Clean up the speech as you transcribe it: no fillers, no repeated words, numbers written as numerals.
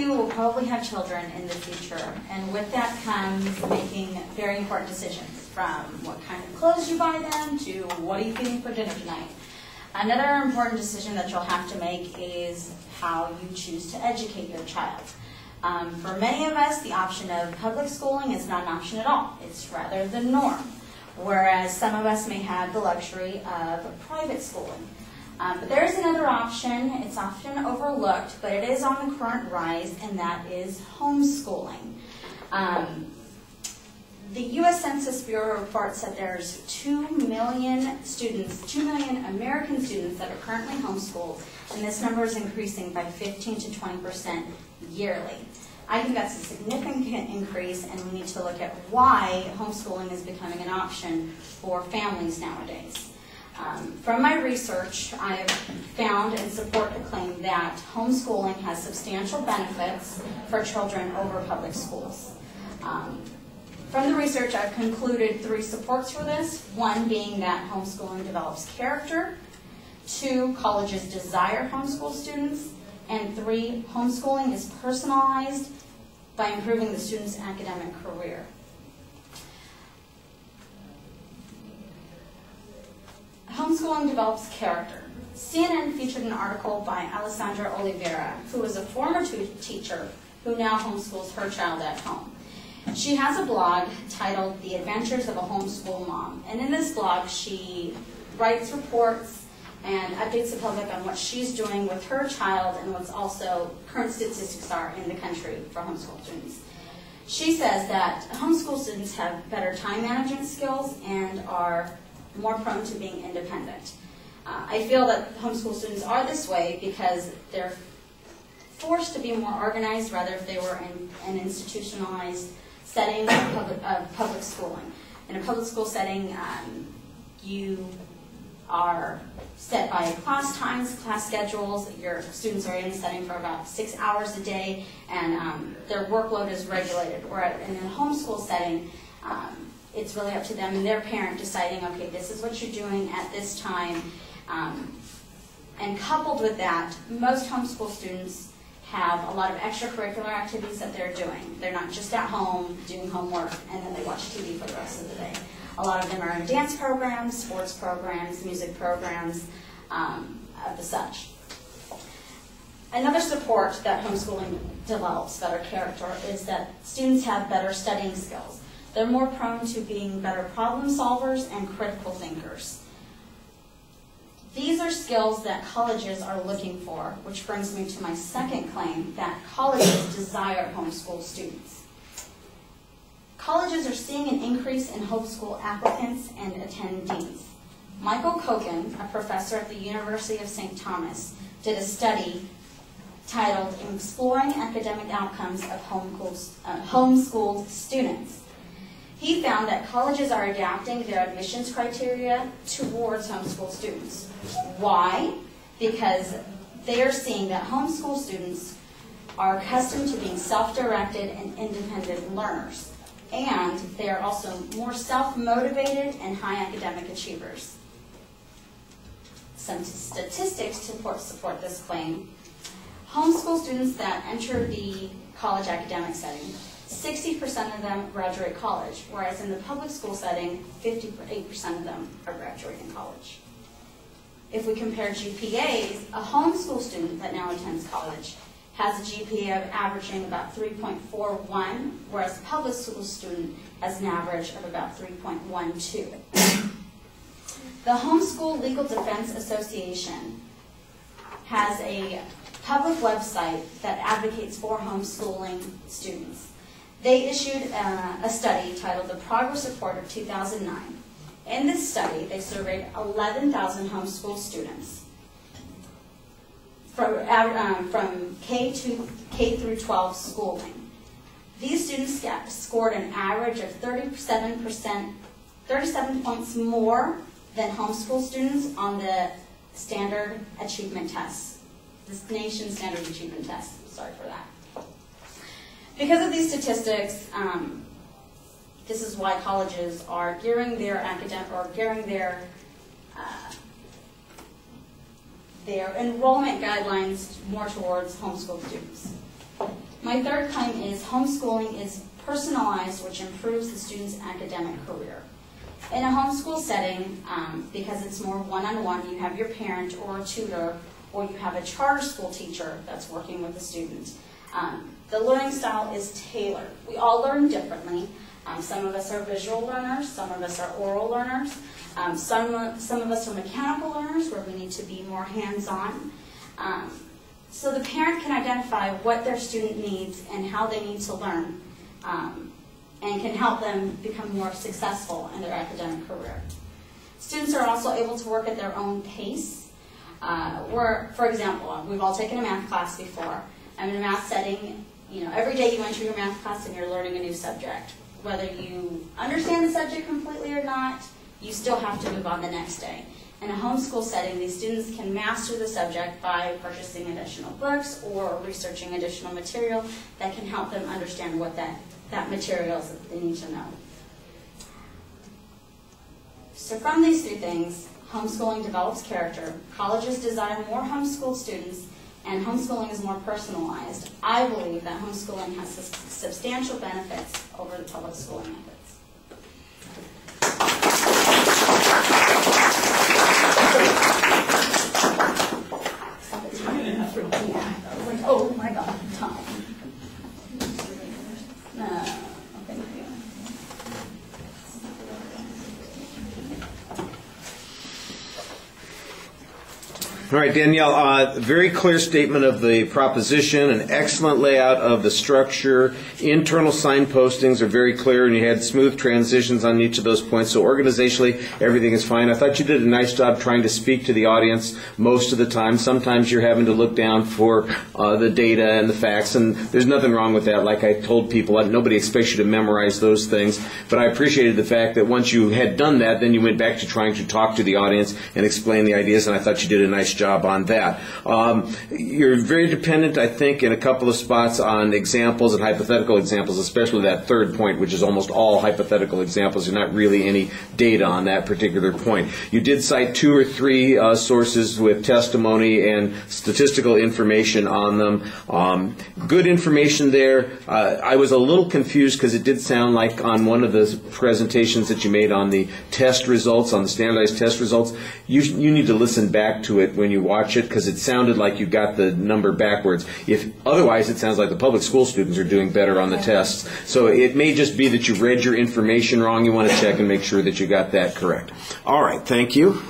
you will probably have children in the future, and with that comes making very important decisions, from what kind of clothes you buy them to what are you feeding for dinner tonight. Another important decision that you'll have to make is how you choose to educate your child. For many of us, the option of public schooling is not an option at all. It's rather the norm, whereas some of us may have the luxury of private schooling. But there is another option. It's often overlooked, but it is on the current rise, and that is homeschooling. The U.S. Census Bureau reports that there's 2 million students, 2 million American students that are currently homeschooled, and this number is increasing by 15 to 20% yearly. I think that's a significant increase, and we need to look at why homeschooling is becoming an option for families nowadays. From my research, I have found and support the claim that homeschooling has substantial benefits for children over public schools. From the research, I've concluded 3 supports for this. 1 being that homeschooling develops character. 2, colleges desire homeschool students. And 3, homeschooling is personalized by improving the student's academic career. Homeschooling develops character. CNN featured an article by Alessandra Oliveira, who is a former teacher who now homeschools her child at home. She has a blog titled The Adventures of a Homeschool Mom, and in this blog she writes reports and updates the public on what she's doing with her child and what's also current statistics are in the country for homeschool students. She says that homeschool students have better time management skills and are more prone to being independent. I feel that homeschool students are this way because they're forced to be more organized rather if they were in an institutionalized setting of public schooling. In a public school setting, you are set by class times, class schedules. Your students are in a setting for about 6 hours a day, and their workload is regulated. Whereas in a homeschool setting, it's really up to them and their parent deciding, okay, this is what you're doing at this time. And coupled with that, most homeschool students have a lot of extracurricular activities that they're doing. They're not just at home doing homework and then they watch TV for the rest of the day. A lot of them are in dance programs, sports programs, music programs, of the such. Another support that homeschooling develops, better character, is that students have better studying skills. They're more prone to being better problem solvers and critical thinkers. These are skills that colleges are looking for, which brings me to my second claim, that colleges desire homeschool students. Colleges are seeing an increase in homeschool applicants and attendees. Michael Kogan, a professor at the University of St. Thomas, did a study titled Exploring Academic Outcomes of Homeschooled Students. He found that colleges are adapting their admissions criteria towards homeschool students. Why? Because they are seeing that homeschool students are accustomed to being self-directed and independent learners. And they are also more self-motivated and high academic achievers. Some statistics to support this claim. Homeschool students that enter the college academic setting, 60% of them graduate college, whereas in the public school setting, 58% of them are graduating college. If we compare GPAs, a homeschool student that now attends college has a GPA of averaging about 3.41, whereas a public school student has an average of about 3.12. The Homeschool Legal Defense Association has a public website that advocates for homeschooling students. They issued a study titled The Progress Report of 2009. In this study, they surveyed 11,000 homeschool students from K through 12 schooling. These students scored an average of 37 points more than homeschool students on the standard achievement test, the nation's standard achievement test. Sorry for that. Because of these statistics, this is why colleges are gearing their enrollment guidelines more towards homeschool students. My third claim is homeschooling is personalized, which improves the student's academic career. In a homeschool setting, because it's more one-on-one, you have your parent or a tutor, or you have a charter school teacher that's working with the student. The learning style is tailored. We all learn differently. Some of us are visual learners, some of us are oral learners, some of us are mechanical learners where we need to be more hands-on. So the parent can identify what their student needs and how they need to learn, and can help them become more successful in their academic career. Students are also able to work at their own pace. For example, we've all taken a math class before. I'm in a math setting, every day you enter your math class and you're learning a new subject. Whether you understand the subject completely or not, you still have to move on the next day. In a homeschool setting, these students can master the subject by purchasing additional books or researching additional material that can help them understand what that material is that they need to know. So from these three things, homeschooling develops character, colleges desire more homeschooled students, and homeschooling is more personalized. I believe that homeschooling has substantial benefits over the public schooling methods. Oh my God, time. No, thank you. All right, Danielle, very clear statement of the proposition, an excellent layout of the structure. Internal signpostings are very clear, and you had smooth transitions on each of those points. So organizationally, everything is fine. I thought you did a nice job trying to speak to the audience most of the time. Sometimes you're having to look down for the data and the facts, and there's nothing wrong with that. Like I told people, nobody expects you to memorize those things. But I appreciated the fact that once you had done that, then you went back to trying to talk to the audience and explain the ideas, and I thought you did a nice job on that. You're very dependent, I think, in a couple of spots on examples and hypothetical examples, especially that third point, which is almost all hypothetical examples. There's not really any data on that particular point. You did cite 2 or 3 sources with testimony and statistical information on them. Good information there. I was a little confused because it did sound like on one of the presentations that you made on the test results, on the standardized test results, you need to listen back to it when you watch it, because it sounded like you got the number backwards. Otherwise, it sounds like the public school students are doing better on the tests. So it may just be that you read your information wrong. You want to check and make sure that you got that correct. All right, thank you.